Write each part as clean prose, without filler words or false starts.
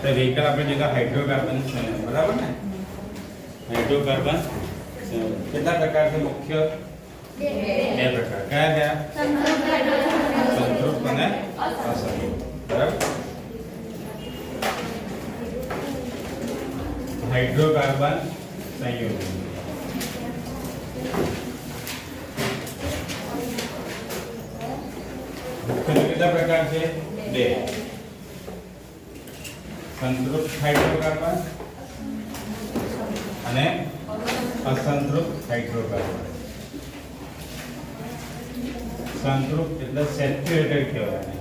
तो व्हीकल આપણે જેટલા હાઇડ્રોકાર્બન બરાબર ને હાઇડ્રોકાર્બન કેટલા પ્રકાર છે મુખ્ય બે પ્રકાર કયા કયા સંતૃપ્ત અને અસંતૃપ્ત બરાબર હાઇડ્રોકાર્બન સંયોજન કેટલા પ્રકાર છે બે संतृप्त हाइड्रोकार्बन અને અસંતૃપ્ત હાઇડ્રોકાર્બન સંતૃપ્ત એટલે સેચ્યુરેટેડ કહેવાય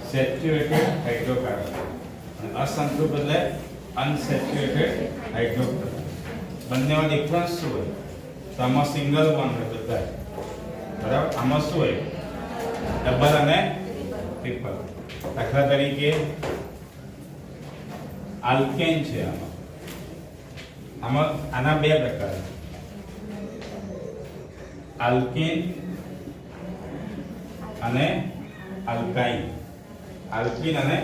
સેચ્યુરેટેડ હાઇડ્રોકાર્બન અને અસંતૃપ્ત એટલે અનસેચ્યુરેટેડ હાઇડ્રોકાર્બન બંનેમાં ડિફરન્સ શું હોય તો આમાં સિંગલ બોન્ડ હોય બધા બરાબર આમાં શું હોય ડબલ અને ટ્રિપલ દાખલા તરીકે આલ્કેન છે આમાં આના બે પ્રકાર આલ્કેન અને આલ્કાઇન આલ્કીન અને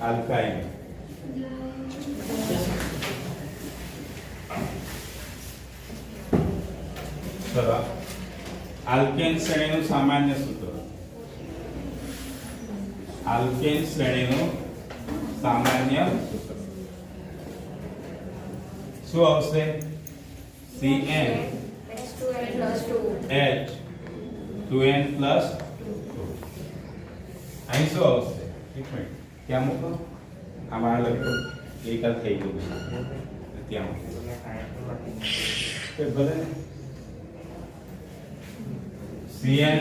આલ્કાઇન ચલો આલ્કેન શ્રેણીનું સામાન્ય સૂત્ર આલ્કેન શ્રેણીનું સામાન્ય સૂત્ર શું આવશે CN H 2N plus 2 અહીં શું આવશે એક મિનિટ ત્યાં મૂકો આમાં લખો એકાદ થઈ ગયું છે ત્યાં મૂકો ભલે CN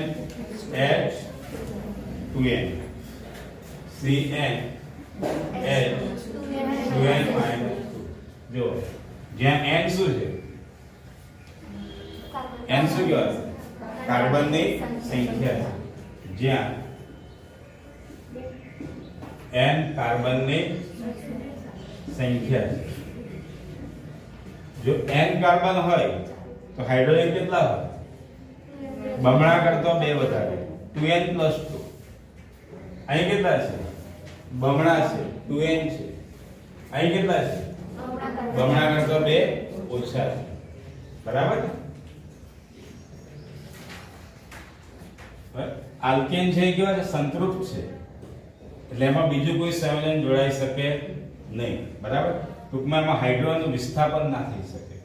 H 2N CN H 2N minus 2 જો જ્યાં n શું છે n શું કહેવાય કાર્બનની સંખ્યા છે જ્યાં n કાર્બનની સંખ્યા છે જો n કાર્બન હોય તો હાઇડ્રોજન કેટલા હોય બમણા કરતો બે વધારે 2n + 2 અહીં કેટલા છે બમણા છે 2n છે અહીં કેટલા છે બમણા કરતો બે ઓછા છે બરાબર આલ્કેન છે કેવા છે સંતૃપ્ત છે એટલે એમાં બીજું કોઈ સંયોજન જોડાઈ શકે નહીં બરાબર ટૂંકમાં એમાં હાઇડ્રોજનનું વિસ્થાપન ના થઈ શકે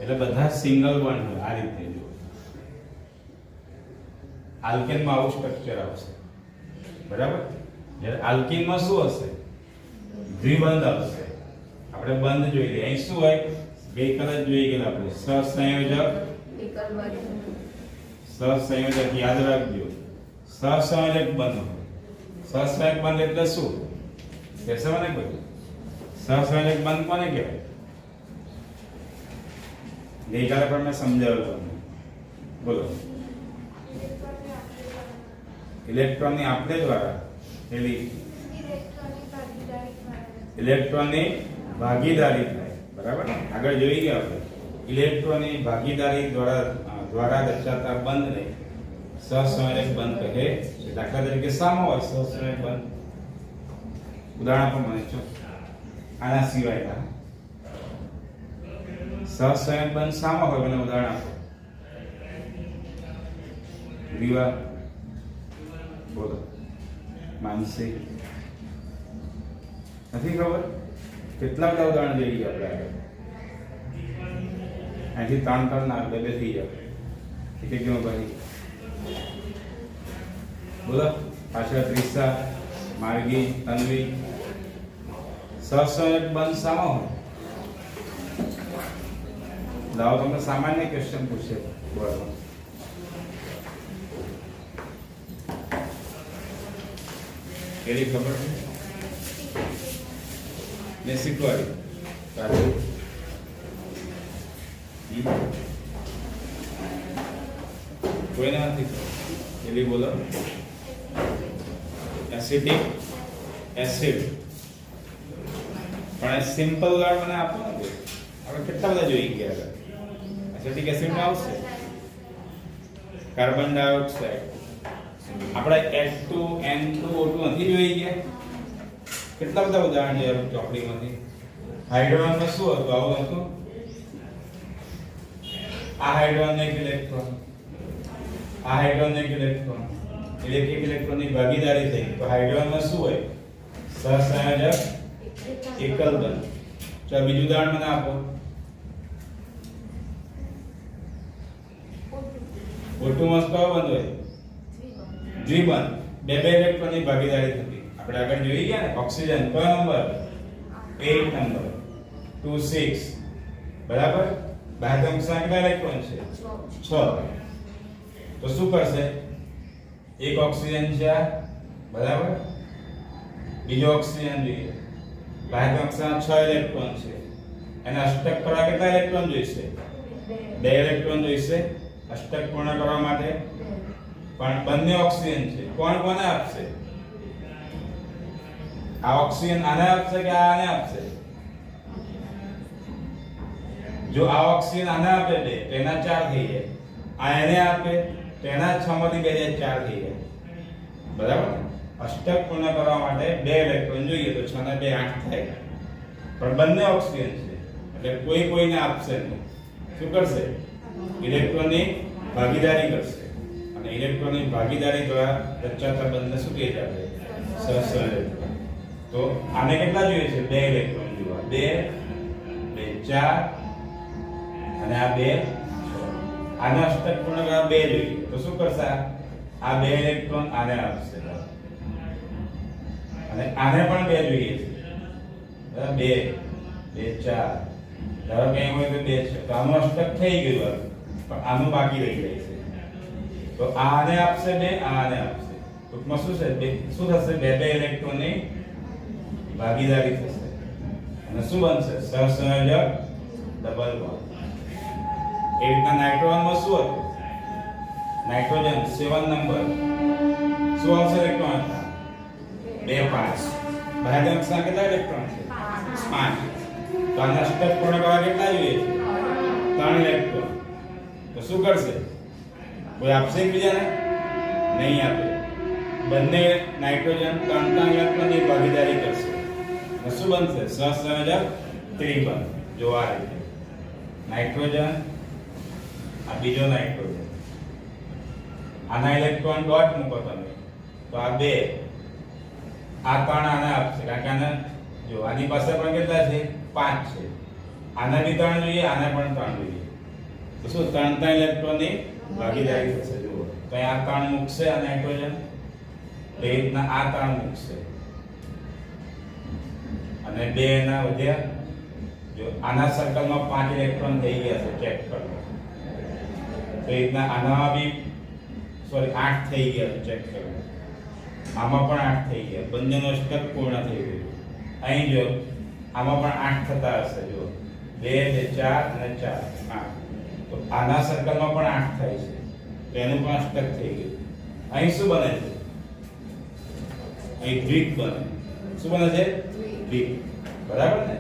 એટલે બધા સિંગલ બોન્ડ હોય આ રીતે જો આલ્કેનમાં આવું સ્ટ્રક્ચર આવશે બરાબર જ્યારે આલ્કીનમાં શું હશે દ્વિબંધ આવશે આપણે બંધ જોઈ લઈએ અહીં શું હોય ગઈકાલે જ જોઈ ગયેલા આપણે સહસંયોજક યાદ રાખજો સહસંયોજક બંધ હોય સહસંયોજક બંધ એટલે શું કહેશે મને કોઈ સહસંયોજક બંધ કોને કહેવાય ગઈકાલે પણ મેં સમજાવ્યું તમને બોલો ઇલેક્ટ્રોનની આપલે દ્વારા એલી ઇલેક્ટ્રોનની ભાગીદારી થાય બરાબર આગળ જોઈ ગયા આપણે ઇલેક્ટ્રોનની ભાગીદારી દ્વારા રચાતા બંધને સહસંયોજક બંધ કહે છે દાખલા તરીકે શામાં હોય સહસંયોજક બંધ ઉદાહરણ પ્રમાણે જો આના સિવાયના સહસંયોજક બંધ શામાં હોય મને ઉદાહરણ આપો રીવા બોલો માનસી નથી ખબર કેટલા બધા ઉદાહરણ જોઈ ગયા આપણે અહીંથી ત્રણ ના બે થઈ જાય એક કેમ ભાઈ બોલો પાછળ ત્રિષા માર્ગી તન્વી સહસંયોજક બંધ શામાં હોય લાવો તમને સામાન્ય ક્વેશ્ચન પૂછે બોલો એની ખબર ને શીખવાડી તારું કોઈને નથી એલી બોલો એસિડિક એસિડ પણ સિમ્પલ ઉદાહરણ મને આપો ને આપણે કેટલા બધા જોઈ ગયા એસિડિક એસિડ માં આવશે કાર્બન ડાયોક્સાઇડ આપણે H2N2O2 નથી જોઈ ગયા કેટલા બધા ઉદાહરણ છે ચોપડીમાંથી. હાઇડ્રોજનમાં શું હતું? આવું હતું. આ હાઇડ્રોજન એક ઇલેક્ટ્રોન, આ હાઇડ્રોજન એક ઇલેક્ટ્રોન, એક ઇલેક્ટ્રોનની ભાગીદારી થઈ. તો હાઇડ્રોજનમાં શું હોય? સહસંયોજક એકલ બંધ. ચાલો બીજું ઉદાહરણ મને આપો. ઓટોમાં કયો બંધ હોય? દ્વિબંધ. બે બે ઇલેક્ટ્રોનની ભાગીદારી થતી. આપણે આગળ જોઈ ગયા ને ઓક્સિજન કયો નંબર? 8 નંબર 2 6. બરાબર. બાહ્ય કક્ષામાં કેટલા ઇલેક્ટ્રોન છે? 6. તો શું કરશે? એક ઓક્સિજન છે આ, બરાબર. બીજો ઓક્સિજન જોઈએ. બાહ્ય કક્ષામાં 6 ઇલેક્ટ્રોન છે. એને અષ્ટક કરવા કેટલા ઇલેક્ટ્રોન જોઈશે? 2 ઇલેક્ટ્રોન જોઈશે અષ્ટક પૂર્ણ કરવા માટે. પણ બંને ઓક્સિજન છે. કોણ કોને આપશે? આ ઓક્સિજન આને આપશે કે આને આપશે? જો આ ઓક્સિજન આને આપે બે તો એના 4 થઈ જાય. આ એને આપે તો એના 6 માંથી 2 જાય 4 થઈ જાય. બરાબર. અષ્ટક પૂર્ણ કરવા માટે 2 ઇલેક્ટ્રોન જોઈએ તો 6 ને 2 8 થાય. પણ બંને ઓક્સિજન છે એટલે કોઈ કોઈને આપશે નહીં. શું કરશે? ઇલેક્ટ્રોનની ભાગીદારી કરશે. અને ઇલેક્ટ્રોનની ભાગીદારી દ્વારા રચાતા બંધને શું કહે છે આપણે? સહસંયોજક. તો આને કેટલા જોઈએ છે? 2 ઇલેક્ટ્રોન જોવા. 2 2 4 અને આ 2 6. આને અષ્ટક પૂર્ણ કરવા 2 જોઈએ તો શું કરશે? આ 2 ઇલેક્ટ્રોન આને આપશે અને આને પણ 2 જોઈએ છે. બરાબર. 2 2 4. ધારો કે હોય તો 2 છે તો આનું અષ્ટક થઈ ગયું પણ આનું બાકી રહી જાય છે. તો આને આપશે 2, આને આપશે. ટૂંકમાં શું છે? શું થશે? 2 ઇલેક્ટ્રોનની ભાગીદારી થશે અને શું બનશે? સહસંયોજક ડબલ બોન્ડ. એ રીતના નાઇટ્રોજનમાં શું હતું? નાઇટ્રોજન 7 નંબર શું આવશે? ઇલેક્ટ્રોન 2 5. બાહ્ય કક્ષામાં કેટલા ઇલેક્ટ્રોન છે? 5. તો આના અષ્ટક પૂર્ણ કરવા કેટલા જોઈએ છે? 3 ઇલેક્ટ્રોન. તો શું કરશે? કોઈ આપશે એકબીજાને? નહીં આપે. બંને નાઇટ્રોજન 3 ઇલેક્ટ્રોનની ભાગીદારી કરશે અને શું બનશે? સહસંયોજક ત્રિબંધ. જો આ રીતે નાઇટ્રોજન, આ બીજો નાઇટ્રોજન, આના ઇલેક્ટ્રોન ડોટ મૂકો તમે તો આ 2, આ 3 આને આપશે. કારણ કે આને જો આની પાસે પણ કેટલા છે? 5 છે. આને બી 3 જોઈએ, આને પણ 3 જોઈએ. તો શું 3 ઇલેક્ટ્રોનની ભાગીદારી થશે. જુઓ તો આ 3 મૂકશે આ નાઇટ્રોજન, તો એ રીતના આ 3 મૂકશે અને 2 એના વધ્યા. જો આના સર્કલમાં 5 ઇલેક્ટ્રોન થઈ ગયા છે, ચેક કરો. તો એ રીતના આનામાં બી 8 થઈ ગયા છે, ચેક કરો. આમાં પણ 8 થઈ ગયા. બંનેનો અષ્ટક પૂર્ણ થઈ ગયું. અહીં જો આમાં પણ 8 થતા હશે. જો 2 2 4 અને 4 8. તો આના સર્કલમાં પણ 8 થાય છે તો એનું પણ અષ્ટક થઈ ગયું. અહીં શું બને છે? અહીં દ્વિક બને. શું બને છે? દ્વિક. બરાબર ને?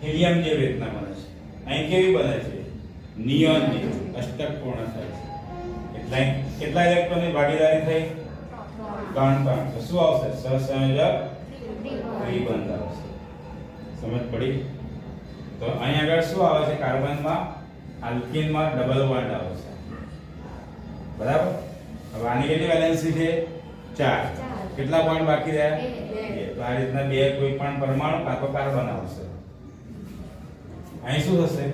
હિલિયમ જેવી રીતના બને છે. અહીં કેવી બને છે? નિયોન જેવી. અષ્ટક પૂર્ણ થાય છે. એટલે કેટલા ઇલેક્ટ્રોનની ભાગીદારી થઈ? 3. તો શું આવશે? સહસંયોજક ત્રિબંધ આવશે. સમજ પડી? તો અહીં આગળ શું આવે છે? કાર્બનમાં આલ્કીનમાં ડબલ બોન્ડ આવશે. બરાબર. હવે આની કેટલી વેલેન્સી છે? 4. કેટલા બોન્ડ બાકી રહ્યા? 2. તો આ રીતના 2 કોઈ પણ પરમાણુ કાં તો કાર્બન આવશે. અહીં શું થશે?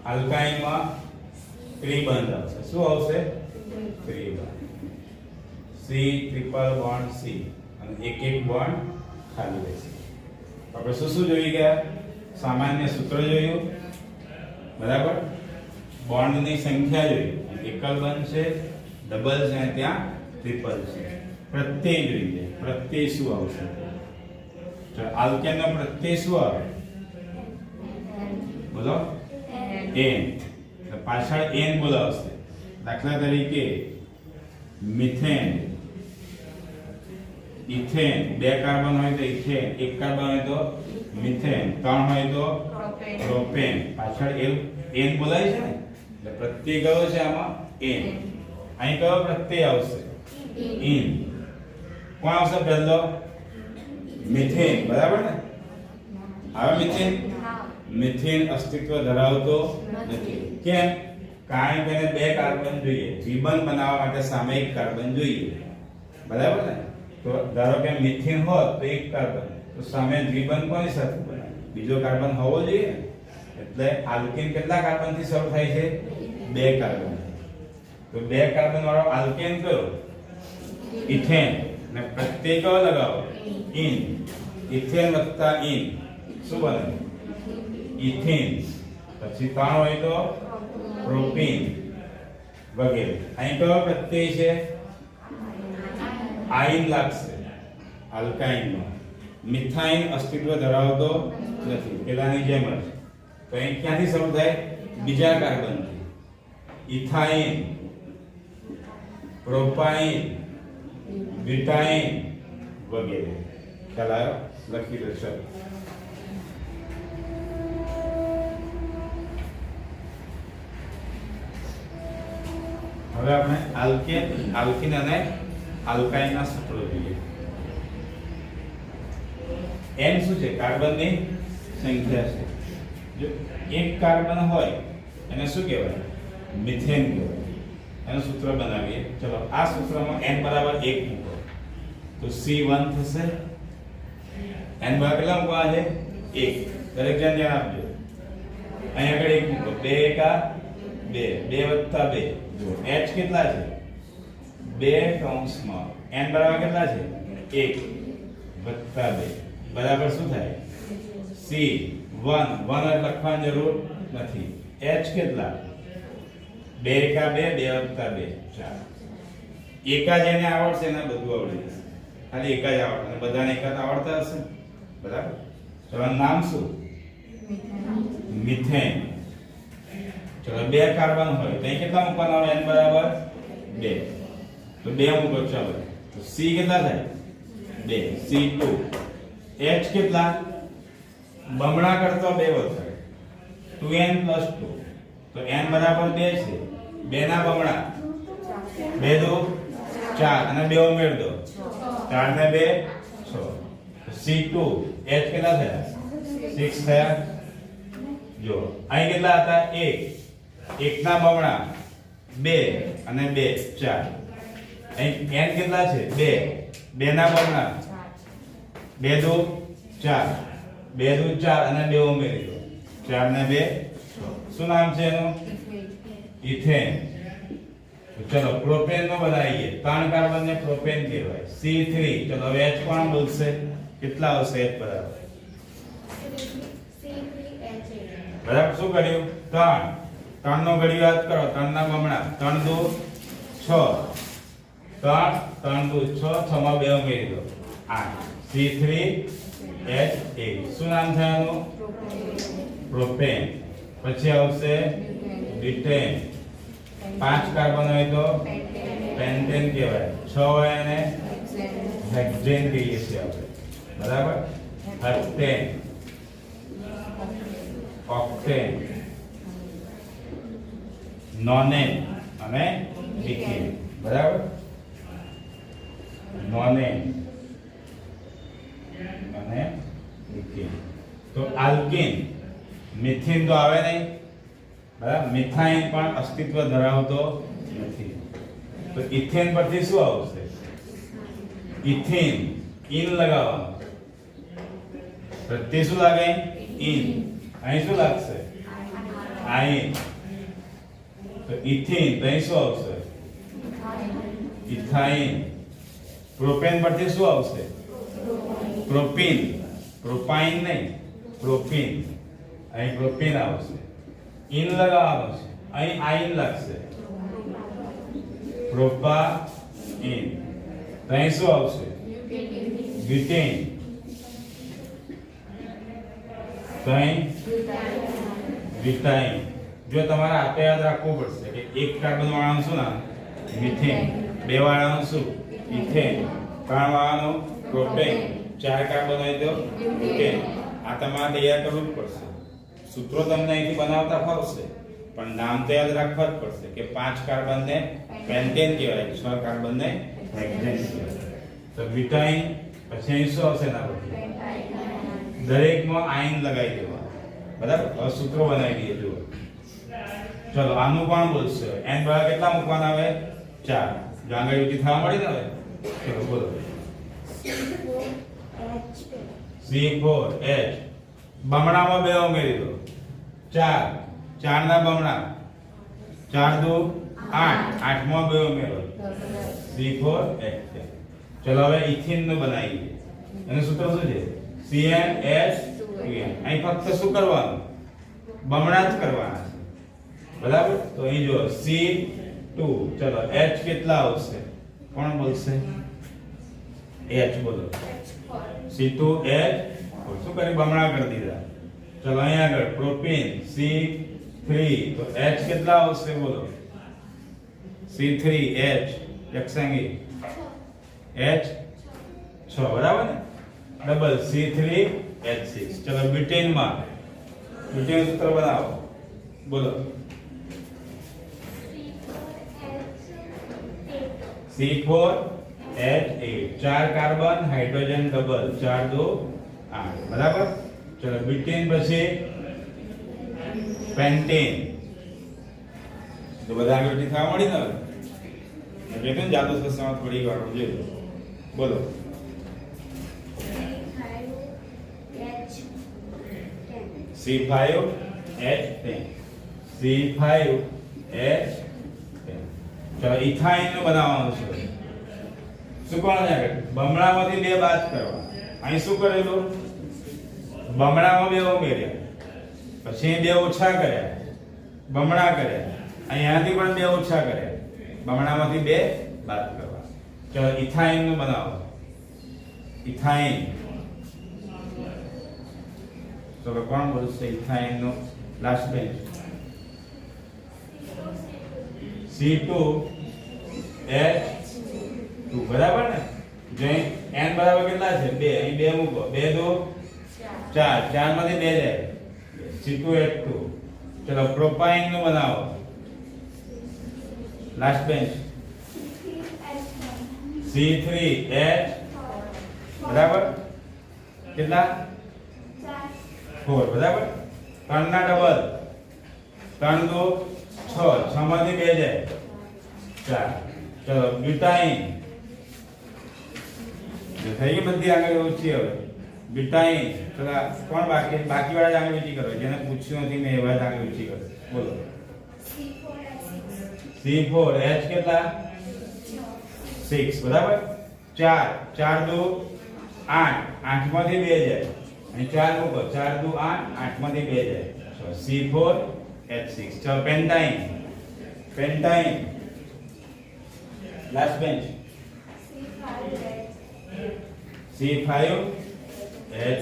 આલ્કાઇનમાં ત્રિબંધ આવશે. શું આવશે? ત્રિબંધ. C ટ્રિપલ બોન્ડ C અને એક બોન્ડ ખાલી રહેશે. આપણે શું જોઈ ગયા? સામાન્ય સૂત્ર જોયું. બરાબર. બોન્ડની સંખ્યા જોઈ. એકલ બંધ છે, ડબલ છે અને ત્યાં ટ્રિપલ છે. પ્રત્યય જોઈએ. પ્રત્યય શું આવશે? તો આલ્કેનનો પ્રત્યય શું આવે? બોલો. n. તો પાછળ n બોલાવશે. દાખલા તરીકે મિથેન, ઇથેન. 2 કાર્બન હોય તો ઇથેન, 1 કાર્બન હોય તો મિથેન, 3 હોય તો પ્રોપેન. પાછળ n બોલાય છે ને એટલે પ્રત્યય કયો છે આમાં? n. અહીં કયો પ્રત્યય આવશે? in. કોણ આવશે પહેલો? મિથેન, બરાબર ને? હવે મિથેન મિથેન અસ્તિત્વ ધરાવતો નથી. કેમ? કારણ કે એને બે કાર્બન જોઈએ. દ્વિબંધ બનાવવા માટે સામયિક કાર્બન જોઈએ, બરાબર ને? તો ધારો કે મિથેન હોત તો એક કાર્બન, તો સામે દ્વિબંધ કોની સાથે બને? બીજો કાર્બન હોવો જોઈએ ને. એટલે આલ્કેન કેટલા કાર્બન થી શરૂ થાય છે? બે કાર્બન. તો બે કાર્બન વાળો આલ્કેન કયો? ઇથેન. ને પ્રત્યય કયો લગાવો? ઇન. ઇથેન વત્તા ઇન શું બને? ઇથેન. પછી ત્રણ હોય તો પ્રોપીન વગેરે. અહીં કયો પ્રત્યય છે? આઇન લાગશે આલ્કાઇનમાં. મિથાઇન અસ્તિત્વ ધરાવતો નથી, પેલાની જેમ જ. તો અહીં ક્યાંથી શરૂ થાય? બીજા કાર્બનથી. ઇથાઇન, પ્રોપાઇન, બ્યુટાઇન વગેરે. ખ્યાલ આવ્યો? લખી દો. ચલો હવે આપણે આલ્કીન અને આલ્કાઇન ના સૂત્રો જોઈએ. n શું છે? કાર્બનની સંખ્યા છે. જો એક કાર્બન હોય એને શું કહેવાય? મિથેન કહેવાય. એનું સૂત્ર બનાવીએ. ચલો આ સૂત્રમાં n બરાબર 1 મૂકો તો C1 થશે. n બરાબર કેટલા મૂકવા છે? 1. દરેક જણ ધ્યાન આપજો. અહીં આગળ 1 મૂકો. 2 એકા 2, 2 વત્તા 2. જો h કેટલા છે? 2 કૌંસમાં n બરાબર કેટલા છે? 1 વત્તા 2 બરાબર શું થાય? C1. 1 લખવાની જરૂર નથી. h કેટલા? 2 એકા 2, 2 વત્તા 2 4. એકા જેને આવડશે એને બધું આવડી જશે. ખાલી એક જ આવડે અને બધાને એક જ આવડતા હશે, બરાબર? ચલો નામ શું? મિથેન. ચલો બે કાર્બન હોય તો અહીં કેટલા મૂકવાના હોય? n બરાબર 2. તો 2 મૂકો. ચલો તો C કેટલા થાય? 2. C2. H કેટલા? બમણા કરતો 2 વધારે 2n + 2. તો n બરાબર 2 છે. 2 ના બમણા 2 દો 4 અને 2 ઉમેર દો 4 ને 2 6. C2 H કેટલા થયા? 6 થયા. જો અહીં કેટલા હતા? 1 ના બમણા 2 અને 2 4. અહીં n કેટલા છે? 2 ના બમણા 2 દો 4 2 દો 4 અને 2 ઉમેરી દો 4 ને 2 6. શું નામ છે એનું? ઇથેન. ચલો પ્રોપેન નો બનાવીએ. 3 કાર્બન ને પ્રોપેન કહેવાય. C3. ચલો હવે H કોણ બોલશે? કેટલા આવશે H બરાબર? બરાબર. શું કર્યું? 3 નો ઘડી વાત કરો. 3 ના બમણા 3 દો 6 3 દો 6 6 માં 2 ઉમેરી દો 8. C3H8. શું નામ છે આનું? પ્રોપેન. પછી આવશે બ્યુટેન. 5 કાર્બન હોય તો પેન્ટેન કહેવાય. 6 હોય એને હેક્ઝેન કહીએ છીએ આપણે, બરાબર? હેક્ટેન, ઓક્ટેન, નોનેન અને ડિકેન, બરાબર? નોનેન અને ડિકેન. તો આલ્કેન, મિથેન તો આવે નહીં, બરાબર? મિથાઇન પણ અસ્તિત્વ ધરાવતો નથી. તો ઇથેન પરથી શું આવશે? ઇથેન. ઇન લગાવવાનું. પ્રત્યય શું લાગે? ઇન. અહીં શું લાગશે? આઇન. તો ઇથેન તો અહીં શું આવશે? ઇથાઇન. પ્રોપેન પરથી શું આવશે? પ્રોપીન. પ્રોપાઇન નહીં, પ્રોપીન. અહીં પ્રોપીન આવશે. ઇન લગાવવાનું છે. અહીં આઇન લાગશે. પ્રોપાઇન. તો અહીં શું આવશે? બ્યુટેન. તો અહીં બ્યુટાઇન. જો તમારે આપે યાદ રાખવું પડશે કે એક કાર્બન વાળાનું શું નામ? મિથેન. 2 વાળાનું શું? ઇથેન. 3 વાળાનું પ્રોપેન. 4 કાર્બન હોય તો બ્યુટેન. આ તમારે તૈયાર કરવું જ પડશે. સૂત્રો તમને અહીંથી બનાવતા ફાવશે, પણ નામ તો યાદ રાખવા જ પડશે કે 5 કાર્બન ને પેન્ટેન કહેવાય, 6 કાર્બન ને હેક્ઝેન કહેવાય. તો બ્યુટાઇન પછી અહીં શું આવશે એના પછી દરેકમાં આઈન લગાવી દેવા, બરાબર. હવે સૂત્રો બનાવી દઈએ. જુઓ, ચલો આનું કોણ બોલશે? n બરાબર કેટલા મૂકવાના આવે? 4. જો આગળ યુક્તિ થવા મળી ને હવે. ચલો બોલો. C4H બમણામાં 2 ઉમેરી દો. 4 4 ના બમણા 4 દુ 8 8 માં 2 ઉમેરો C4H. ચલો હવે ઇથિન નું બનાવીએ. એનું સૂત્ર શું છે? CnH2n. અહીં ફક્ત શું કરવાનું? બમણા જ કરવાના છે, બરાબર. તો અહીં જો C2, ચલો H કેટલા આવશે? કોણ બોલશે? H બોલો. C2H શું કરી? બમણા કરી દીધા. ચલો અહીં આગળ પ્રોપેન C3, તો H કેટલા આવશે બોલો? C3H લક્ષાંગી H 6, બરાબર ને? Double C3H6. ચલો બ્યુટેન માં બ્યુટેન સૂત્ર બનાવો. બોલો. C4H8 4 કાર્બન હાઇડ્રોજન ડબલ 4 2 8, બરાબર. ચલો બ્યુટેન પછી પેન્ટેન. તો બધા આગળ થવા મળી ને? હવે એટલે જાદુ શસ્ત્રમાં થોડી વાર જોઈએ. બોલો. C5H10 C5H10. ચલો ઇથાઇન નું બનાવવાનું છે. શું કોણ છે? બમણામાંથી 2 બાદ કરવા. અહીં શું કરેલું? બમણામાં 2 ઉમેર્યા, પછી 2 ઓછા કર્યા, બમણા કર્યા. અહીંયાથી પણ 2 ઓછા કર્યા, બમણામાંથી 2 બાદ કરવા. ચલો ઇથાઇન નું બનાવો. ઇથાઇન. તો કોણ બોલશે ઇથાઇન નો? લાસ્ટ બેન્ચ C2H2, બરાબર ને? જે n બરાબર કેટલા છે? 2. અહીં 2 મૂકો. 2 2 4 4 માંથી 2 જાય. C2H2. ચલો પ્રોપાઇન નું બનાવો. લાસ્ટ બેન્ચ C3H, બરાબર. કેટલા? 4, બરાબર. 3 ના ડબલ 3 2 6 6 માંથી 2 જાય 4. ચલો બ્યુટાઇન. જે થઈ ગઈ બધી આગળ ઓછી. હવે બ્યુટાઇન. ચલો કોણ બાકી વાળા આગળ ઊંચી કરો? જેને પૂછ્યું નથી મેં એવા જ આગળ ઊંચી કરો. બોલો. C4H કેટલા? 6, બરાબર. 4 4 2 8 8 માંથી 2 જાય. અહીં 4 મૂકો. 4 2 8 8 માંથી 2 જાય. C4H6. ચલો પેન્ટાઇન. પેન્ટાઇન. લાસ્ટ બેન્ચ C5H8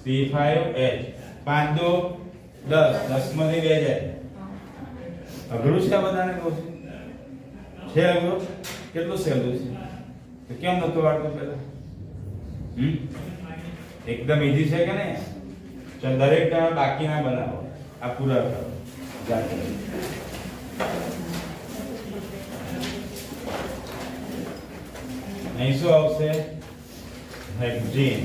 C5H 5 2 10 10 માંથી 2 જાય. અઘરું છે આ બધાને કહું છે અઘરું? કેટલું સહેલું છે? તો કેમ નતું આવડતું પહેલા? એકદમ ઈઝી છે કે નહીં? ચાલ દરેક જણા બાકીના બનાવો. આ પૂરા કરો જાતે. અહીં શું આવશે? હેક્ઝેન.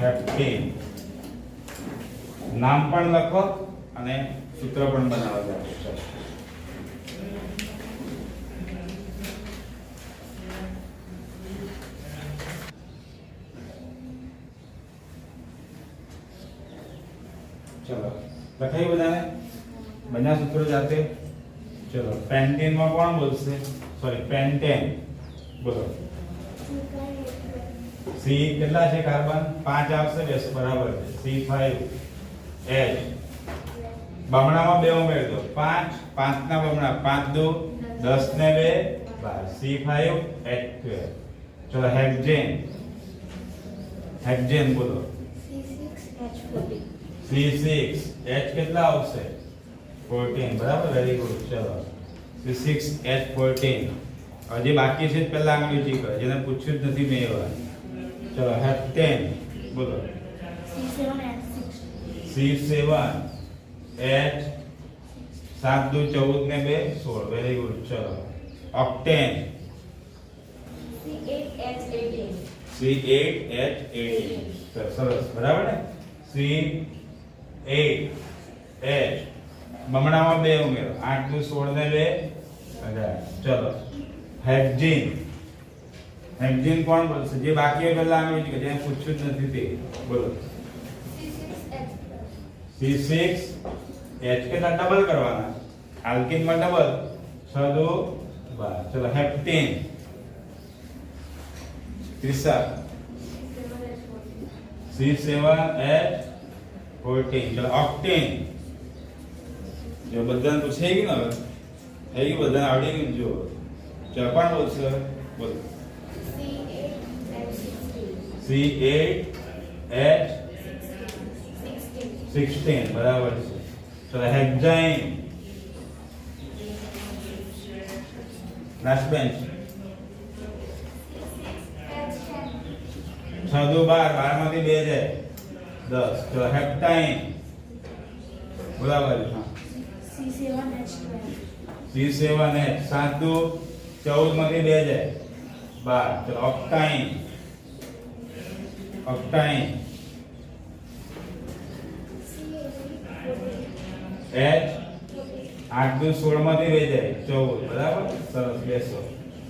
હેપ્ટેન. નામ પણ લખો અને સૂત્ર પણ બનાવો. ચલો લખાઈ બધાને બધા સૂત્રો જાતે. ચલો પેન્ટેન માં કોણ બોલશે? સોરી પેન્ટેન બોલો. C કેટલા છે કાર્બન? 5 આવશે. બેસ બરાબર છે. C5H બમણામાં 2 ઉમેરી દો. 5 5 ના બમણા 5 2 10 ને 2 12 C5H12. ચલો હેક્ઝેન. હેક્ઝેન બોલો. C6H કેટલા આવશે? 14, બરાબર. Very good. ચલો C6H14. હજી બાકી છે પહેલા આંગળી ઊંચી કરો. જેને પૂછ્યું જ નથી મેં એવા. ચલો હેપ્ટેન બોલો. C7H 7 2 14 ને 2 16. Very good. ચલો ઓક્ટેન. C8H18 સરસ બરાબર ને C8H બમણામાં 2 ઉમેરો 8 દુ 16 ને 2 18 ચલો હેક્ઝીન કોણ બોલશે જે બાકી હોય પહેલા આને કે જેને પૂછ્યું જ નથી તે બોલો C6H કેટલા ડબલ કરવાના આલ્કીન માં ડબલ 6 દુ 12 ચલો હેપ્ટેન ત્રીસા C7H14 ચલો ઓક્ટેન જો બધાને પૂછે કે ને હવે એ બધાને આવડી ગયું જો ચલો કોણ બોલશે બોલો C8H16 બરાબર છે ચલો હેક્ઝાઇન લાસ્ટ બેન્ચ 6 દુ 12 માંથી 2 જાય 10 ચલો હેપ્ટાઇન બરાબર હા C7H 7 દુ 14 માંથી 2 જાય 12 ચલો ઓક્ટાઇન H 8 દુ 16 માંથી 2 જાય 14 બરાબર સરસ બેસો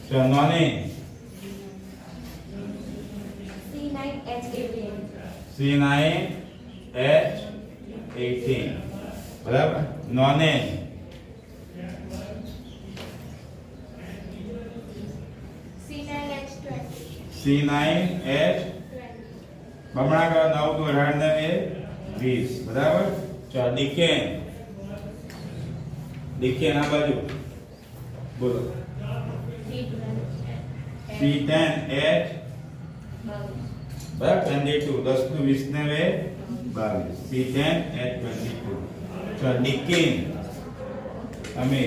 ચલો નોનિન C9H18 બરાબર નોનેન C9H બમણા કરો 9 દુ 18 ને 20 બરાબર ચલો ડીકેન આ બાજુ બોલો C10H બરાબર 22 10 દુ 20 ને 22 C10H22 ચલો ડીકેન અમે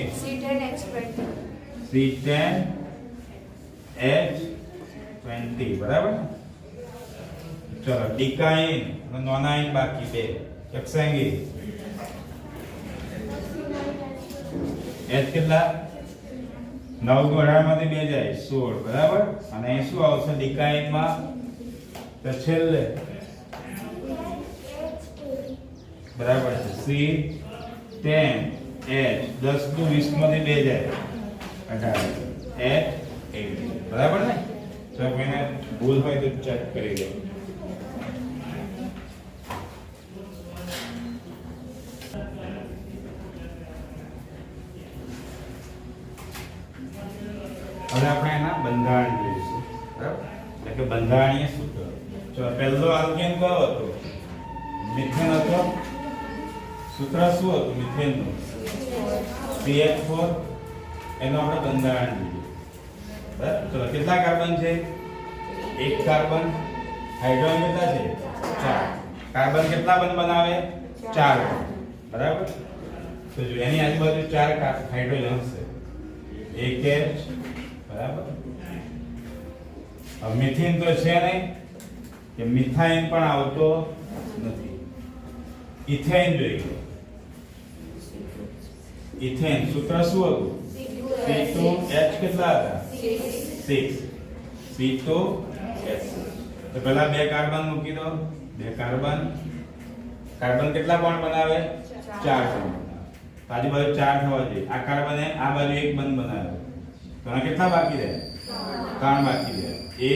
C10H20 બરાબર ચલો ડીકાઇન નોનાઇન બાકી 2 ચક્ષાંગી H કેટલા 9 દુ 18 માંથી 2 જાય 16 બરાબર અને અહીં શું આવશે ડીકાઇન માં તો છેલ્લે બરાબર છે C10H 10 દુ 20 માંથી 2 જાય 18 H18 બરાબર ને જો કોઈને ભૂલ હોય તો ચેક કરી લો હવે આપણે એના બંધારણ જોઈશું બરાબર એટલે કે બંધારણીય સૂત્ર જો પહેલો આલ્કેન કયો હતો મિથેન હતો સૂત્ર શું હતું મિથેનનું CH4 એનો આપણે બંધારણ જોઈએ બરાબર ચલો કેટલા કાર્બન છે એક કાર્બન હાઇડ્રોજન કેટલા છે 4 કાર્બન કેટલા બંધ બનાવે 4 બરાબર તો જો એની આજુબાજુ 4 હાઇડ્રોજન હશે એક H બરાબર હવે મિથેન તો છે નહીં કે મિથાઇન પણ આવતો નથી ઇથેન જોઈએ ઇથેન સૂત્ર શું હતું C2H કેટલા હતા 6 C2H તો પહેલા 2 કાર્બન મૂકી દો 2 કાર્બન કેટલા બોન્ડ બનાવે 4 બોન્ડ આજુબાજુ 4 થવા જોઈએ આ કાર્બન આ બાજુ એક બંધ બનાવે તો આ કેટલા બાકી રહે 3 બાકી રહે 1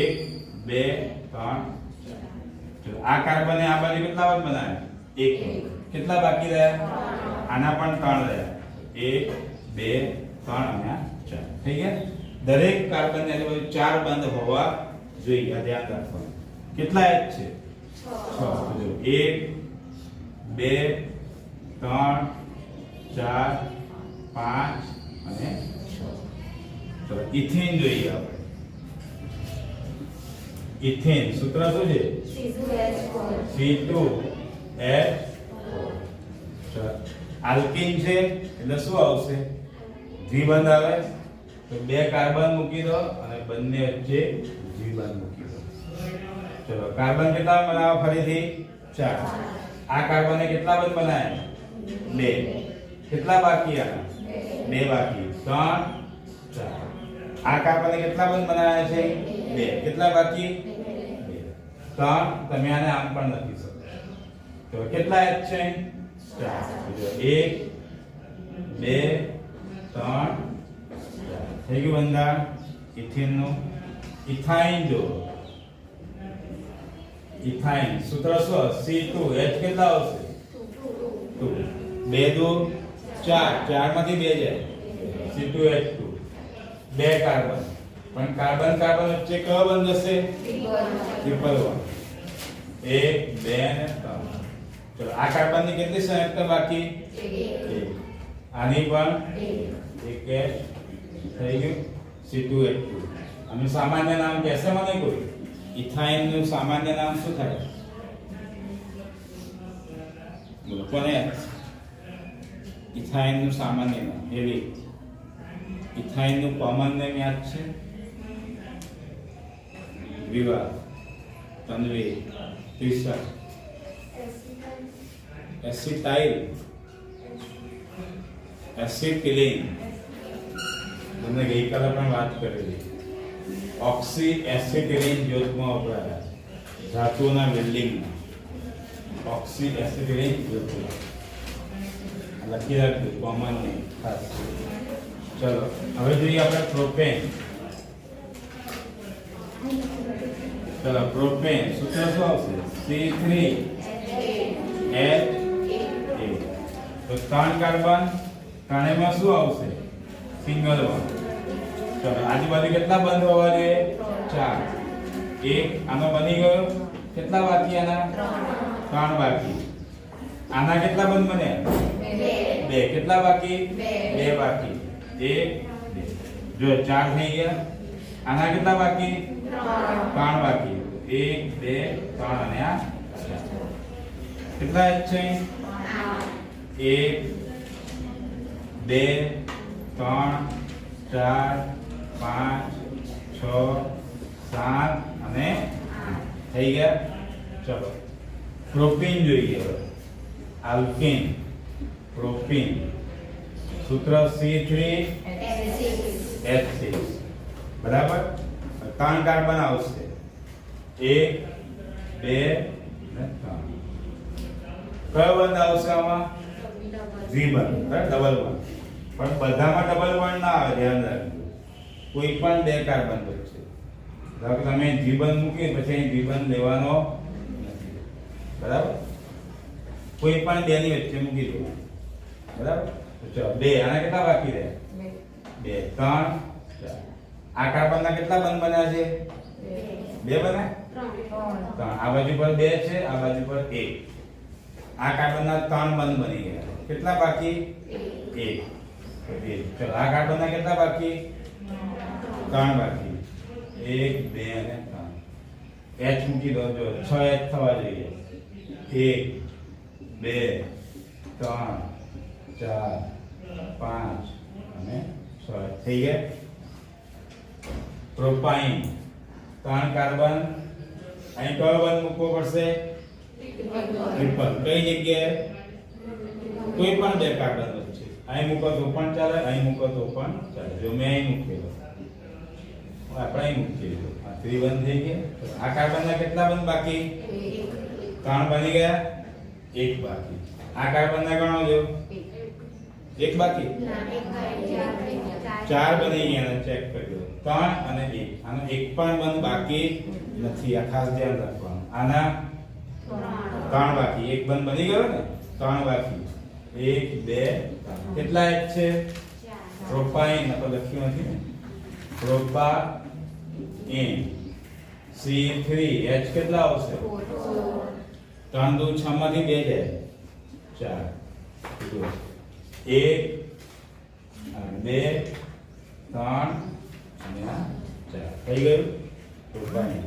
2 3 ચલો આ કાર્બન આ બાજુ કેટલા બંધ બનાવે 1 કેટલા બાકી રહ્યા આના પણ 3 રહ્યા 1 2 3 અને 4 થઈ ગયા દરેક કાર્બન ની આજુબાજુ 4 બંધ હોવા જોઈએ આ ધ્યાન રાખવાનું કેટલા H છે 6 તો જો 1 2 3 4 5 અને 6 તો ઇથેન જોઈએ આપણે ઇથેન સૂત્ર શું છે C2H4 આલ્કીન છે એટલે શું આવશે દ્વિબંધ આવે તો 2 કાર્બન મૂકી દો અને બંને વચ્ચે દ્વિબંધ મૂકી દો ચલો કાર્બન કેટલા બનાવો ફરીથી 4 આ કાર્બને કેટલા બંધ બનાવ્યા 2 કેટલા બાકી આના 2 બાકી 3 4 આ કાર્બન કેટલા બંધ બનાવ્યા છે? 2. કેટલા બાકી? 2. 3. તમે આને આમ પણ લખી શકો. તો કેટલા H છે? 4. 1 2 3 થઈ ગયું બંધારણ ઇથેન નું. ઇથાઇન જો ઇથાઇન સૂત્ર શું? C2H કેટલા આવશે? 2. 2 2 4. 4 માંથી 2 જાય C2H2. 2 કાર્બન. પણ કાર્બન કાર્બન વચ્ચે કયો બંધ હશે? Triple bond. 1 2 અને 3. ચલો આ કાર્બન ની કેટલી સંયુક્ત બાકી? 1. આની પણ 1 થઈ ગયું C2H2. આનું સામાન્ય નામ કહેશે મને કોઈ? ઇથાઇન નું સામાન્ય નામ શું થાય? બોલો કોને? ઇથાઇન નું સામાન્ય નામ એવી. ઇથાઇન નું કોમન નેમ યાદ છે? વિવાહ, તન્વી, ત્રિશા, એસિટાઇલ, એસિટિલીન. તમને ગઈકાલે પણ વાત કરેલી. ઓક્સી એસિટિલીન જ્યોતમાં વપરાયા ધાતુઓના વેલ્ડિંગમાં. ઓક્સી એસિટિલીન જ્યોતમાં લખી રાખજો કોમન ને ખાસ. ચલો હવે જોઈએ આપણે પ્રોપેન. ચલો પ્રોપેન સૂત્ર શું આવશે? C3H8. તો 3 કાર્બન, ત્રણેયમાં શું આવશે? Single bond. ચલો આજુબાજુ કેટલા બંધ હોવા જોઈએ? 4. 1 આનો બની ગયો. કેટલા બાકી આના? 3 બાકી. આના કેટલા બંધ બન્યા? 2. કેટલા બાકી? 2 બાકી. 1 2 જો 4 થઈ ગયા. આના કેટલા બાકી? 3 બાકી. 1 2 3 અને આ 4. કેટલા છે? 1 2 3 4 5 6 7 અને 8 થઈ ગયા. ચલો પ્રોપીન જોઈએ હવે. આલ્કેન પ્રોપીન સૂત્ર C3H6 બરાબર. 3 કાર્બન આવશે. 1 2 અને 3. કયો બંધ આવશે આમાં? દ્વિબંધ. ડબલ બંધ. પણ બધામાં ડબલ બંધ ના આવે, ધ્યાન રાખજો. કોઈ પણ 2 કાર્બન વચ્ચે ધારો કે તમે દ્વિબંધ મૂકી પછી અહીં દ્વિબંધ લેવાનો નથી. બરાબર. કોઈ પણ 2 ની વચ્ચે મૂકી દો. બરાબર. તો ચલો 2 આના કેટલા બાકી રહે? 2 3 4. આ કાર્બનના કેટલા બંધ બન્યા છે? 2 બન્યા? 3. આ બાજુ પર 2 છે, આ બાજુ પર 1. આ કાર્બનના 3 બંધ બની ગયા. કેટલા બાકી? 1. ચલો આ કાર્બનના કેટલા બાકી? 3 બાકી. 1 2 અને 3. H મૂકી દો. જો 6H થવા જોઈએ. 1 2 3 4 5 અને 6 થઈ ગયા. Propyne 3 carbon. અહીં કયો બંધ મૂકવો પડશે? ટ્રિપલ. કઈ જગ્યાએ? કોઈ પણ 2 કાર્બન વચ્ચે. અહીં મૂકો તો પણ ચાલે, અહીં મૂકો તો પણ ચાલે. જો મેં અહીં મૂકેલો, આપણે અહીં મૂકેલો. આ 3 બંધ થઈ ગયા. આ કાર્બનના કેટલા બંધ બાકી? 3 બની ગયા. 1 બાકી. આ કાર્બનના ગણો જો. 1 બાકી. 4 બની ગયા. ચેક કરજો. 3 અને 1. આનો 1 પણ બંધ બાકી નથી. આ ખાસ ધ્યાન રાખવાનું. આના 3 બાકી. 1 બંધ બની ગયો ને. 3 બાકી. 1 2 કેટલા H છે? પ્રોપાઇન. તો લખ્યું નથી ને. પ્રોપાઇન C3H કેટલા આવશે? 3 2 6 માંથી 2 જાય. 4 1 2 3 અને 4 થઈ ગયું પ્રોપાઇન.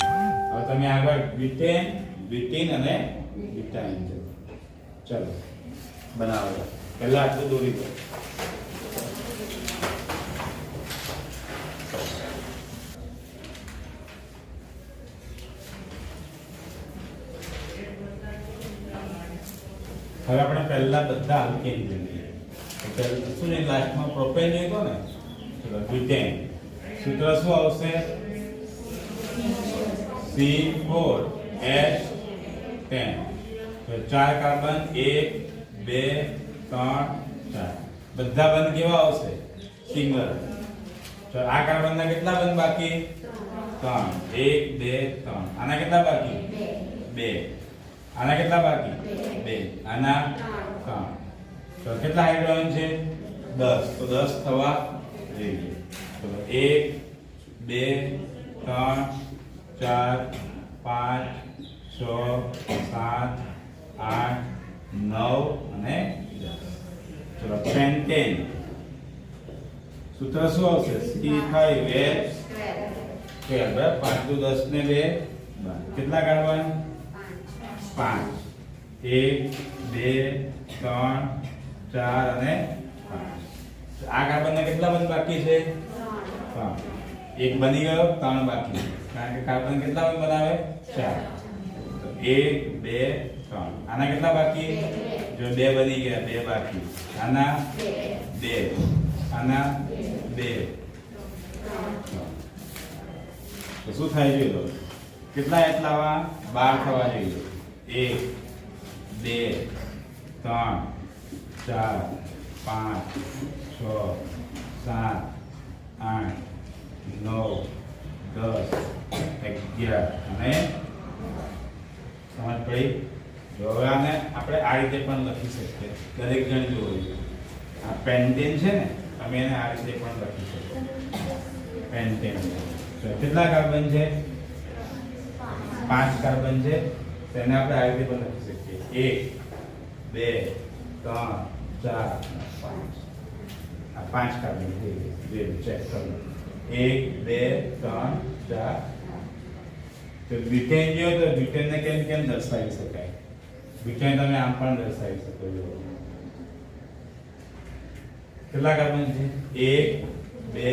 હવે તમે આગળ બ્યુટેન, બ્યુટીન અને બ્યુટાઇન ચલો બનાવો. પહેલા આટલું દોરી દો. હવે આપણે પહેલા બધા આલ્કેન જોઈએ. શું છે લાસ્ટમાં પ્રોપેન જોઈતો ને? ચલો બ્યુટેન. સૂત્ર શું આવશે? C4H10. તો 4 કાર્બન 1 2 3 4 બધા બંધ કેવા આવશે? સિંગલ. તો આ કાર્બનના કેટલા બંધ બાકી? 3 1 2 3. આના કેટલા બાકી? 2. આના કેટલા બાકી? 2. આના 3. તો કેટલા હાઇડ્રોજન છે? 10. તો 10 થવા જોઈએ. તો 1 2 3 4 5 6 7 8 9 અને 10. ચલો પેન્ટેન. સૂત્ર શું આવશે? C5H12. 5 દુ 10 ને 2 કેટલા કાર્બન? 5. 1 2 3 4 અને 5. આ કાર્બનના કેટલા બંધ બાકી છે? 3. એક બની ગયો, 3 બાકી. કારણ કે કાર્બન કેટલા બંધ બનાવે? 4. તો 1 2 3. આના કેટલા બાકી? જો 2 બની ગયા, 2 બાકી. આના 2. આના 2. તો શું થાય છે? કેટલા H લાવવા? 12 થવા જોઈએ. 1 2 3 4 5 6 7 8 9 10 11 અને સમજ પડી? જો હવે આને આપણે આ રીતે પણ લખી શકીએ. દરેક જણ જોયું આ પેન્ટેન છે ને, તમે એને આ રીતે પણ લખી શકો. પેન્ટેન. તો કેટલા કાર્બન છે? 5 કાર્બન છે. તેને આપણે આ રીતે પણ લખી શકીએ. 1 2 3 4 5. આ 5 કાર્બન છે. જે ચેક કરો. 1 2 3 4. તો બ્યુટેન જો, તો બ્યુટેનને કેમ દર્શાવી શકાય? બ્યુટેન તમે આમ પણ દર્શાવી શકો છો. કેટલા કાર્બન છે? 1 2 3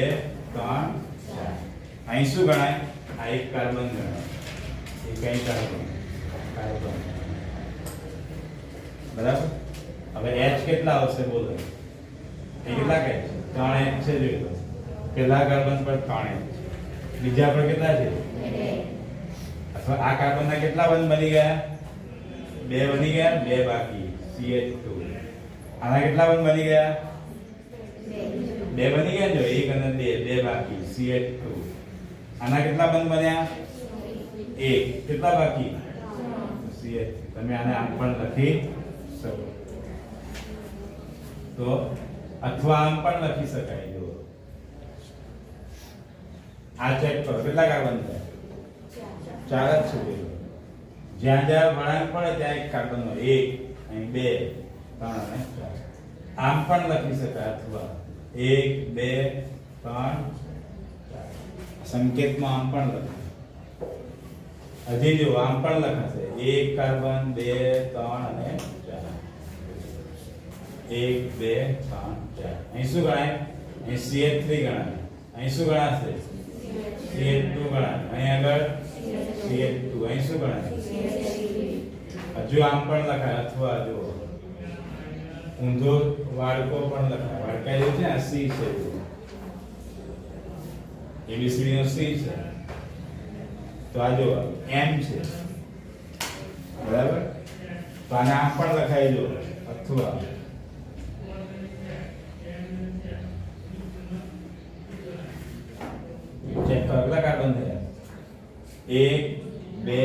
4. અહીં શું ગણાય? આ એક કાર્બન ગણાય. એ કઈ કાર્બન? બરાબર. હવે H કેટલા આવશે બોલો? એ કેટલા કહે છે? 3H છે. જોઈ પેલા કાર્બન પર 3H, બીજા પર કેટલા છે? 2. અથવા આ કાર્બનના કેટલા બંધ બની ગયા? 2 બની ગયા, 2 બાકી. CH2. આના કેટલા બંધ બની ગયા? 2 બની ગયા. જો 1 અને 2 બાકી. CH2. આના કેટલા બંધ બન્યા? 1. કેટલા બાકી? CH. તમે આને આમ પણ લખી શકો. તો અથવા આમ પણ લખી શકાય. જો આ ચેક કરો. કેટલા કાર્બન થાય? 4 જ છે. જ્યાં જ્યાં વળાંક પડે ત્યાં એક કાર્બન હોય. 1 અહીં 2 3 અને 4. આમ પણ લખી શકાય. અથવા 1 2 3 4. સંકેતમાં આમ પણ લખાય. હજી જો આમ પણ લખાશે. 1 કાર્બન 2 3 અને 4. 1 2 3 4. અહીં શું ગણાય? અહીં CH3 ગણાય. અહીં શું ગણાશે? CH2 ગણાય. અહીં આગળ CH2. અહીં શું ગણાય? હજુ આમ પણ લખાય. અથવા જો ઊંધો વાડકો પણ લખાય. વાડકા જે છે આ C છે. ABCD નો C છે. તો આ જો M છે. બરાબર. તો આને આમ પણ લખાય. જો અથવા ચેક કરો. કેટલા કાર્બન થયા? 1 2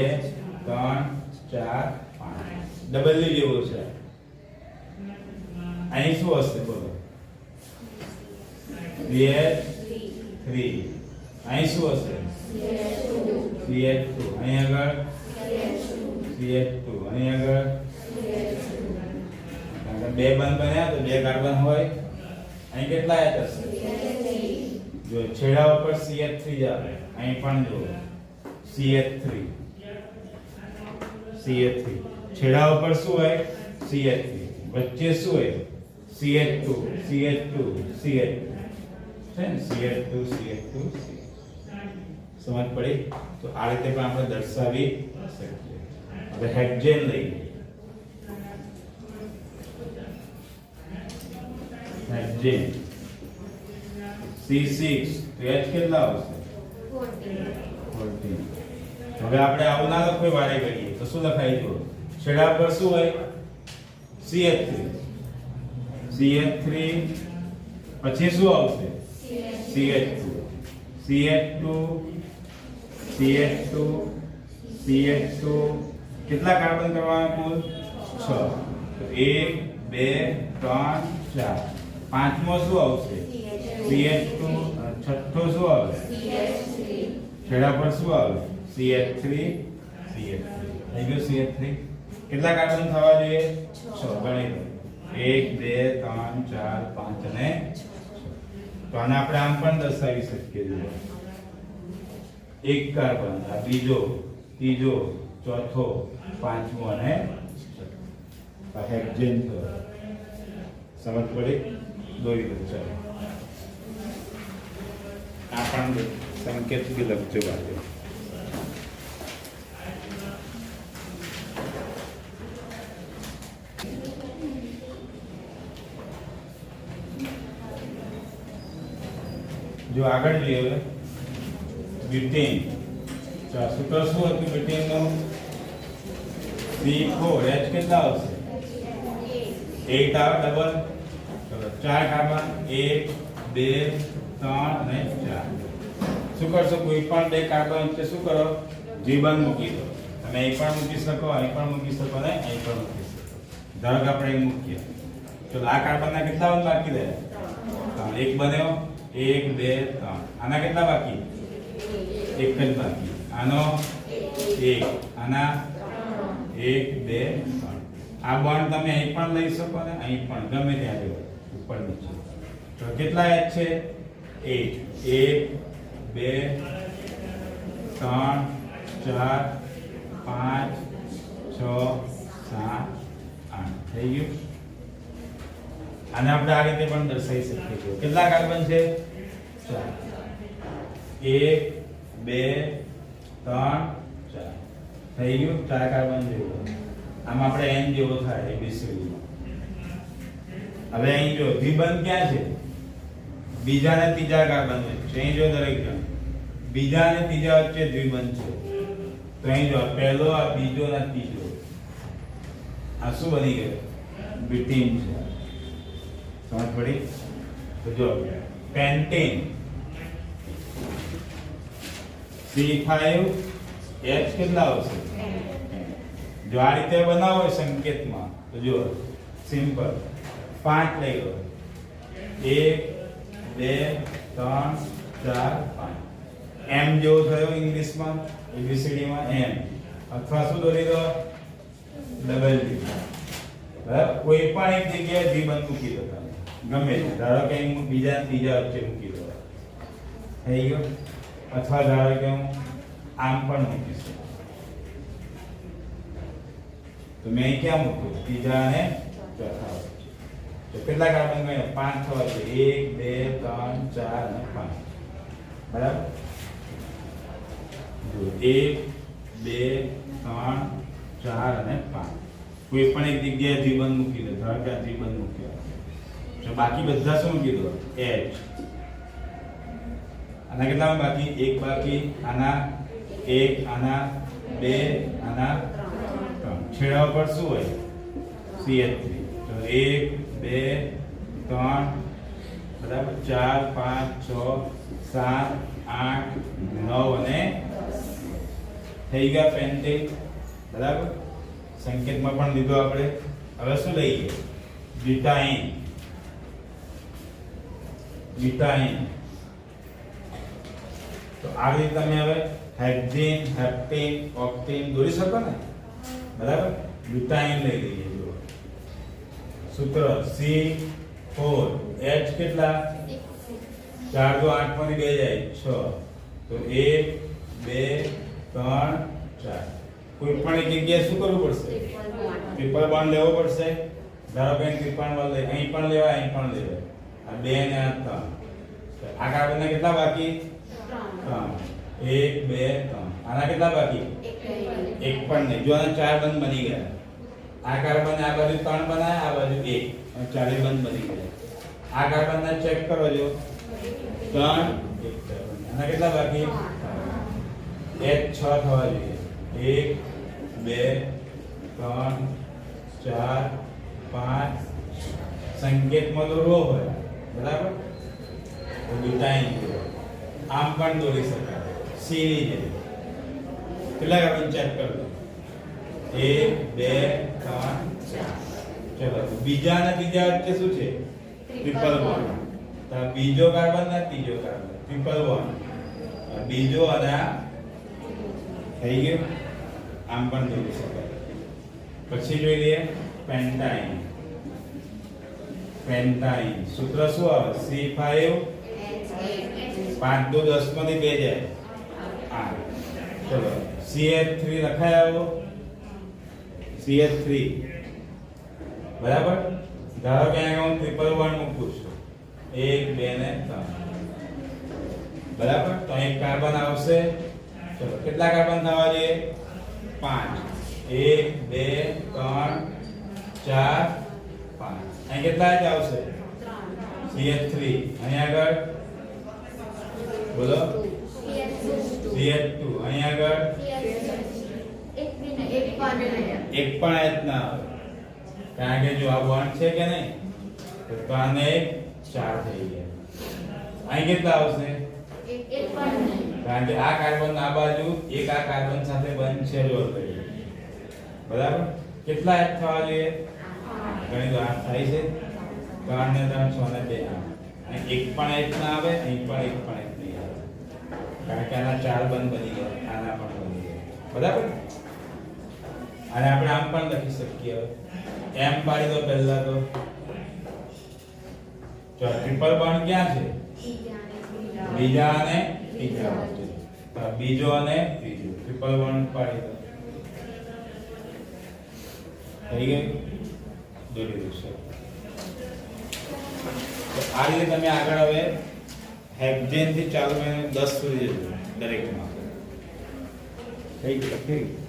3 4 5. ડબલ જેવો છે. અહીં શું હશે બોલો? CH3. અહીં શું હશે? CH2. અહીં આગળ CH2. અહીં આગળ બે બંધ બન્યા તો 2 કાર્બન હોય. અહીં કેટલા H હશે? જો છેડા ઉપર CH3 જ આવે. અહીં પણ જો CH3. CH3 છેડા ઉપર શું હોય? CH3. વચ્ચે શું હોય? CH2 CH2 CH2 છે ને? CH2 CH2 સમજ પડી? તો આ રીતે પણ આપણે દર્શાવી શકીએ. હવે હેક્ઝેન લઈએ. હેક્ઝેન C6 તો H કેટલા આવશે 14. હવે આપણે આવું ના લખીએ વારે કરીએ તો શું લખાય જો છેડા પર શું હોય CH3 પછી શું આવશે CH2 કેટલા કાર્બન કરવાના કુલ 6 તો 1 2 3 4 પાંચમો શું આવશે CH2 છઠ્ઠો શું આવે છેડા પર શું આવે CH3 થઈ ગયો CH3 કેટલા કાર્બન થવા જોઈએ 6 ગણી લો 1 2 3 4 5 અને 6 તો આને આપણે આમ પણ દર્શાવી શકીએ છીએ એક કાર્બન આ બીજો ત્રીજો ચોથો પાંચમો અને આ હેક્ઝેન તો સમજ પડી દોરી દો ચાલો આ પણ સંકેત બી લખજો બાજુ जो આગળ જોઈએ હવે બ્યુટેન સૂત્ર શું હતું બ્યુટેનનું C4 H કેટલા આવશે 8 આવે ડબલ ચલો 4 કાર્બન 1 2 3 અને 4 શું કરશો કોઈ પણ બે કાર્બન વચ્ચે શું કરો જીવન મૂકી દો તમે અહીં પણ મૂકી શકો અહીં પણ મૂકી શકો ને અહીં પણ મૂકી શકો ધારો કે આપણે અહીં મૂકીએ તો આ કાર્બનના કેટલા વન બાકી રહ્યા એક બન્યો 1 2 3 આના કેટલા બાકી એક જ બાકી આનો 1 આના 1 2 3 આ બોન્ડ તમે અહીં પણ લઈ શકો ને અહીં પણ ગમે ત્યાં જો ઉપર નીચે તો કેટલા H છે 8 1 2 3 4 5 6 7 8 થઈ ગયું આને આપણે આ રીતે પણ દર્શાવી શકીએ છીએ કેટલા કાર્બન છે 4 1 2 3 4 થઈ ગયું 4 કાર્બન જેવું આમ આપણે n જેવો થાય ABCD હવે અહીં જો દ્વિબંધ ક્યાં છે બીજા અને ત્રીજા કાર્બન વચ્ચે અહીં જો દરેક જણ બીજા અને ત્રીજા વચ્ચે દ્વિબંધ છે તો અહીં જો પહેલો આ બીજો અને ત્રીજો આ શું બની ગયું બ્યુટીન છે समझ पड़ी तो जो पेंटेन C5 H કેટલા આવશે જો આ રીતે બનાવો સંકેતમાં તો જો સિમ્પલ 5 લઈ લો 1 2 3 4 5 M જેવો થયો ઇંગ્લિશમાં ABCD માં M અથવા શું દોરી દો ડબલ D બરાબર કોઈ પણ એક જગ્યાએ દ્વિબંધ મૂકી દો ગમે ધારો કે હું બીજા ત્રીજા વચ્ચે મૂકી દો થઈ ગયો અથવા ધારો કે હું આમ પણ મૂકી શકું તો મેં ક્યાં મૂક્યું ત્રીજા અને ચોથા વચ્ચે તો કેટલા કાર્બન ગણ્યા 5 થવા છે 1 2 3 4 અને 5 બરાબર જો 1 2 3 4 અને 5 કોઈ પણ એક જગ્યાએ દ્વિબંધ મૂકી દો ધારો કે આ દ્વિબંધ મૂક્યો તો બાકી બધા શું મૂકી દો H આના કેટલા બાકી એક બાકી આના એક આના બે આના ત્રણ છેડા પર શું હોય CH3 તો 1 2 3 બરાબર 4 5 6 7 8 9 અને થઈ ગયા પેન્ટેન બરાબર સંકેતમાં પણ લીધો આપણે હવે શું લઈએ બ્યુટાઇન તો આ રીતે તમે હવે હેક્ઝેન હેપ્ટેન ઓક્ટેન દોરી શકો ને બરાબર બ્યુટાઇન લઈ લઈએ જો સૂત્ર C4 H કેટલા 4 તો 8 માંથી 2 જાય 6 તો 1 2 3 4 કોઈ પણ એક જગ્યાએ શું કરવું પડશે ટ્રિપલ બોન્ડ લેવો પડશે ધારો કે ટ્રિપલ બોન્ડ લે અહીં પણ લેવાય અહીં પણ લેવાય આ બે ને આ ત્રણ આ કાર્બનના કેટલા બાકી 3 1 2 3 આના કેટલા બાકી એક પણ નહીં જો આના ચાર બંધ બની ગયા આ કાર્બન આ બાજુ 3 બનાય આ બાજુ 1 અને ચારે બંધ બની ગયા આ કાર્બનના ચેક કરો જો 3 એક આના કેટલા બાકી એક 6 થવા જોઈએ 1 2 3 4 5 સંકેતમાં તો રો હોય બરાબર તો બીટાઈન આમ પણ દોરી શકાય સી ની જેમ કેટલા કાર્બન ચેક કરો 1 2 3 4 ચલો બીજા અને ત્રીજા વચ્ચે શું છે ટ્રિપલ બોન્ડ તો બીજો કાર્બન ને ત્રીજો કાર્બન ટ્રિપલ બોન્ડ બીજો અને આ થઈ ગયું આમ પણ દોરી શકાય પછી જોઈ લઈએ પેન્ટાઇન પેન્ટાઇન સૂત્ર શું આવે C5 5 2 10 માંથી 2 જાય 8 ચલો CH3 લખાય આવો CH3 બરાબર ધારો કે અહીંયા હું ટ્રિપલ બોન્ડ મૂકું છું 1 2 ને 3 બરાબર તો એક કાર્બન આવશે ચલો કેટલા કાર્બન થવા જોઈએ 5 1 2 3 4 5 અહીં કેટલા જ આવશે CH3 અહીં આગળ બોલો CH2 અહીં આગળ એક પણ જ ના આવે કારણ કે જો આ બોન્ડ છે કે નહીં તો આને એક 4 થઈ ગયા અહીં કેટલા આવશે કારણ કે આ કાર્બન આ બાજુ એક આ કાર્બન સાથે બનશે જો બરાબર કેટલા એક થવા જોઈએ ગણી તો 8 થાય છે 3 ને 3 6 ને 2 અહીં એક પણ એક ના આવે અહીં પણ એક નહીં આવે કારણ કે આના 4 બંધ બની ગયા આના પણ બની ગયા બરાબર અને આપણે આમ પણ લખી શકીએ એમ પાડી દો પહેલા તો જો ટ્રિપલ બોન્ડ ક્યાં છે બીજા અને ત્રીજા વચ્ચે તો બીજો અને ત્રીજો ટ્રિપલ બોન્ડ પાડી દો થઈ ગયું દોરી દો તો આ રીતે તમે આગળ હવે હેક્ઝેન થી ચાલુ કરીને 10 સુધી જજો દરેકમાં થઈ ગયું